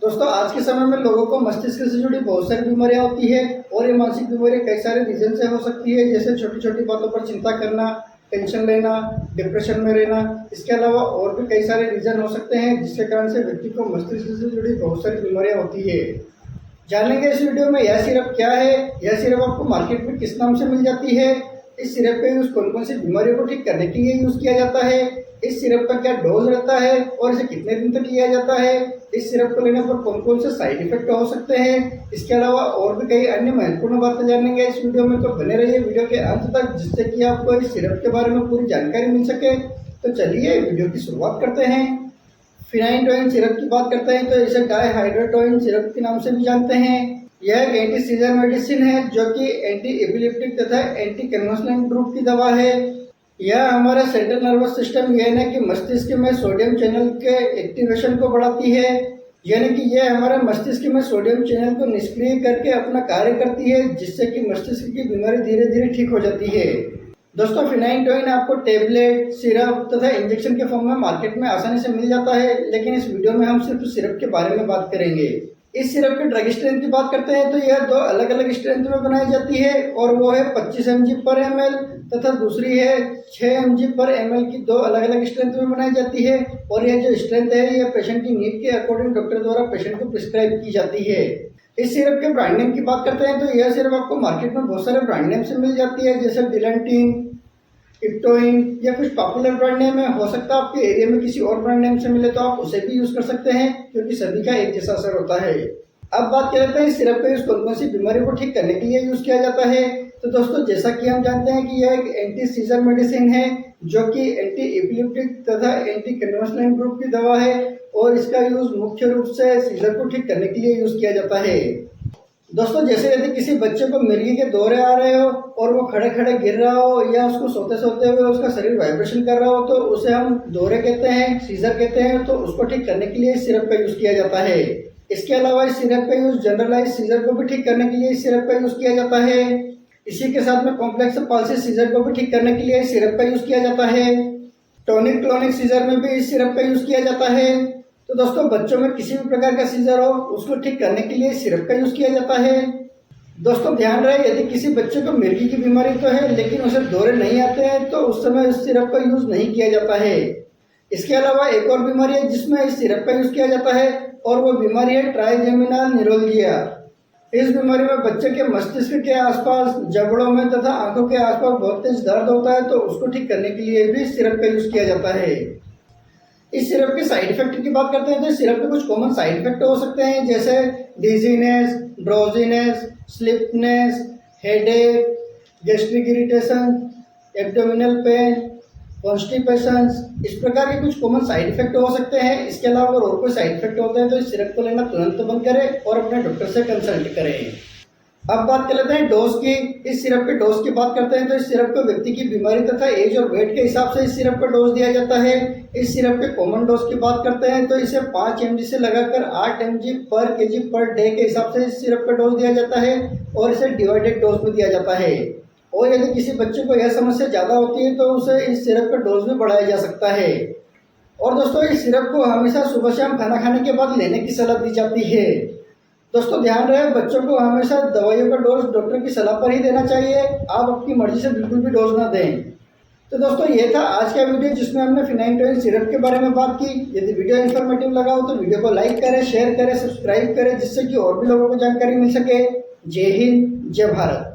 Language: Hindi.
दोस्तों आज के समय में लोगों को मस्तिष्क से जुड़ी बहुत सारी बीमारियां होती है और ये मानसिक बीमारियां कई सारे रीजन से हो सकती है, जैसे छोटी छोटी बातों पर चिंता करना, टेंशन लेना, डिप्रेशन में रहना। इसके अलावा और भी कई सारे रीजन हो सकते हैं जिसके कारण से व्यक्ति को मस्तिष्क से जुड़ी बहुत सारी बीमारियां होती है। जानेंगे इस वीडियो में यह सिरप क्या है, यह सिरप आपको मार्केट में किस नाम से मिल जाती है, इस सिरप का यूज कौन कौन सी बीमारियों को ठीक करने के लिए यूज किया जाता है, इस सिरप का क्या डोज रहता है और इसे कितने दिन तक लिया जाता है, इस सिरप को लेने पर कौन कौन से साइड इफेक्ट हो सकते हैं। इसके अलावा और भी कई अन्य महत्वपूर्ण बातें जानेंगे इस वीडियो में, तो बने रहिए वीडियो के अंत तक जिससे कि आपको इस सिरप के बारे में पूरी जानकारी मिल सके। तो चलिए वीडियो की शुरुआत करते हैं। फिनाइटोइन सिरप की बात करते हैं तो इसे डायहाइड्रोटोइन सिरप के नाम से भी जानते हैं। यह एक एंटी सीजर मेडिसिन है जो कि एंटी एपिलेप्टिक तथा एंटी कन्वल्सेंट ग्रुप की दवा है। यह हमारे सेंट्रल नर्वस सिस्टम यानी कि मस्तिष्क में सोडियम चैनल के एक्टिवेशन को बढ़ाती है, यानी कि यह हमारे मस्तिष्क में सोडियम चैनल को निष्क्रिय करके अपना कार्य करती है, जिससे कि मस्तिष्क की बीमारी धीरे धीरे ठीक हो जाती है। दोस्तों फिनाइटोइन आपको टेबलेट, सिरप तथा इंजेक्शन के फॉर्म में मार्केट में आसानी से मिल जाता है, लेकिन इस वीडियो में हम सिर्फ सिरप के बारे में बात करेंगे। इस सिरप के ड्रग स्ट्रेंथ की बात करते हैं तो यह दो अलग अलग स्ट्रेंथ में बनाई जाती है और वो है 25 mg पर ml तथा दूसरी है 6 mg पर ml की दो अलग अलग स्ट्रेंथ में बनाई जाती है। और यह जो स्ट्रेंथ है यह पेशेंट की नीड के अकॉर्डिंग डॉक्टर द्वारा पेशेंट को प्रिस्क्राइब की जाती है। इस सिरप के ब्रांड नेम की बात करते हैं तो यह सिरप आपको मार्केट में बहुत सारे ब्रांड नेम से मिल जाती है, जैसे डिलेंटीन, इप्टोइन या कुछ पॉपुलर ब्रांड नेम है। हो सकता है आपके एरिया में किसी और ब्रांड नेम से मिले तो आप उसे भी यूज कर सकते हैं, क्योंकि सभी का एक जैसा असर होता है। अब बात करते हैं इस सिरप का यूज कौन कौन सी बीमारी को ठीक करने के लिए यूज किया जाता है। तो दोस्तों जैसा कि हम जानते हैं कि यह एक एंटी सीजर मेडिसिन है जो कि एंटी एपिलेप्टिक तथा एंटी कन्वल्सेंट ग्रुप की दवा है और इसका यूज मुख्य रूप से सीजर को ठीक करने के लिए यूज किया जाता है। दोस्तों जैसे यदि किसी बच्चे को मिर्गी के दौरे आ रहे हो और वो खड़े खड़े गिर रहा हो या उसको सोते सोते हुए उसका शरीर वाइब्रेशन कर रहा हो तो उसे हम दौरे कहते हैं, सीजर कहते हैं। तो उसको ठीक करने के लिए इस सिरप का यूज किया जाता है। इसके अलावा इस सिरप का यूज जनरलाइज सीजर को भी ठीक करने के लिए इस सिरप का यूज किया जाता है। इसी के साथ में कॉम्प्लेक्स पाल्सी सीजर को भी ठीक करने के लिए इस सिरप का यूज किया जाता है। टॉनिक क्लोनिक सीजर में भी इस सिरप का यूज किया जाता है। तो दोस्तों बच्चों में किसी भी प्रकार का सीजर हो उसको ठीक करने के लिए सिरप का यूज किया जाता है। दोस्तों ध्यान रहे यदि किसी बच्चे को मिर्गी की बीमारी तो है लेकिन उसे दौरे नहीं आते हैं तो उस समय इस सिरप का यूज नहीं किया जाता है। इसके अलावा एक और बीमारी है जिसमें इस सिरप का यूज किया जाता है और वो बीमारी है ट्राइजेमिनल न्यूरोलजिया। इस बीमारी में बच्चे के मस्तिष्क के आसपास, जबड़ों में तथा आंखों के आसपास बहुत तेज दर्द होता है, तो उसको ठीक करने के लिए भी इस सिरप का यूज किया जाता है। इस सिरप के साइड इफेक्ट की बात करते हैं तो इस सिरप के कुछ कॉमन साइड इफेक्ट हो सकते हैं, जैसे dizziness, drowsiness, sleepiness, headache, gastric irritation, abdominal pain, constipation, इस प्रकार के कुछ कॉमन साइड इफेक्ट हो सकते हैं। इसके अलावा अगर और कोई साइड इफेक्ट होते हैं तो इस सिरप को लेना तुरंत बंद करें और अपने डॉक्टर से कंसल्ट करें। अब बात कर लेते हैं डोज की। इस सिरप के डोज की बात करते हैं तो इस सिरप को व्यक्ति की बीमारी तथा एज और वेट के हिसाब से इस सिरप का डोज दिया जाता है। इस सिरप के कॉमन डोज की बात करते हैं तो इसे 5 mg से लगाकर 8 mg पर केजी पर डे के हिसाब से इस सिरप का डोज दिया जाता है और इसे डिवाइडेड डोज में दिया जाता है। और यदि किसी बच्चे को यह समस्या ज़्यादा होती है तो उसे इस सिरप का डोज भी बढ़ाया जा सकता है। और दोस्तों इस सिरप को हमेशा सुबह शाम खाना खाने के बाद लेने की सलाह दी जाती है। दोस्तों ध्यान रहे बच्चों को हमेशा दवाइयों का डोज डॉक्टर की सलाह पर ही देना चाहिए, आप अपनी मर्जी से बिल्कुल भी डोज ना दें। तो दोस्तों ये था आज का वीडियो जिसमें हमने फिनाइटोइन सिरप के बारे में बात की। यदि वीडियो इन्फॉर्मेटिव लगा हो तो वीडियो को लाइक करें, शेयर करें, सब्सक्राइब करें, जिससे कि और भी लोगों को जानकारी मिल सके। जय हिंद, जय भारत।